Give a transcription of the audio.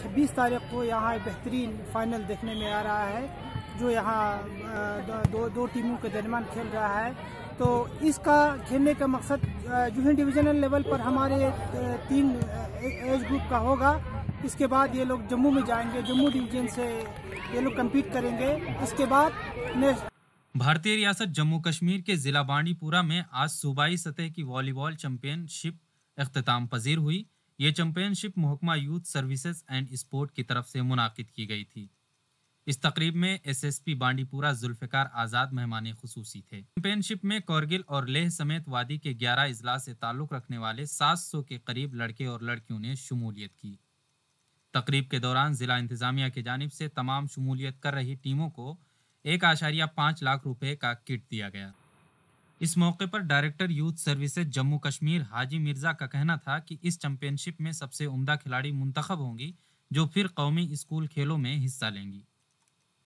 26 तारीख को यहाँ एक बेहतरीन फाइनल देखने में आ रहा है, जो यहाँ दो टीमों के दरमियान खेल रहा है। तो इसका खेलने का मकसद जूनियर डिवीजनल लेवल पर हमारे 3 एज ग्रुप का होगा। इसके बाद ये लोग जम्मू में जाएंगे, जम्मू डिवीजन से ये लोग कम्पीट करेंगे। इसके बाद भारतीय रियासत जम्मू कश्मीर के ज़िला बांडीपुरा में आज सूबाई सतह की वॉलीबॉल चैंपियनशिप इख्तिताम पजीर हुई। ये चैंपियनशिप महकमा यूथ सर्विसेज एंड स्पोर्ट की तरफ से मुनाकिद की गई थी। इस तकरीब में एसएसपी बांडीपुरा जुल्फ़िकार आज़ाद मेहमान खुसूसी थे। चैंपियनशिप में करगिल और लेह समेत वादी के 11 अजला से ताल्लुक़ रखने वाले 700 के करीब लड़के और लड़कियों ने शमूलियत की। तकरीब के दौरान ज़िला इंतज़ामिया की जानिब से तमाम शमूलियत कर रही टीमों को 1.5 लाख रुपए का किट दिया गया। इस मौके पर director youth services Jammu Kashmir Haji Mirza का कहना था कि इस चैंपियनशिप में सबसे उम्दा खिलाड़ी मुंतखब होंगी, जो फिर कौमी स्कूल खेलों में हिस्सा लेंगी।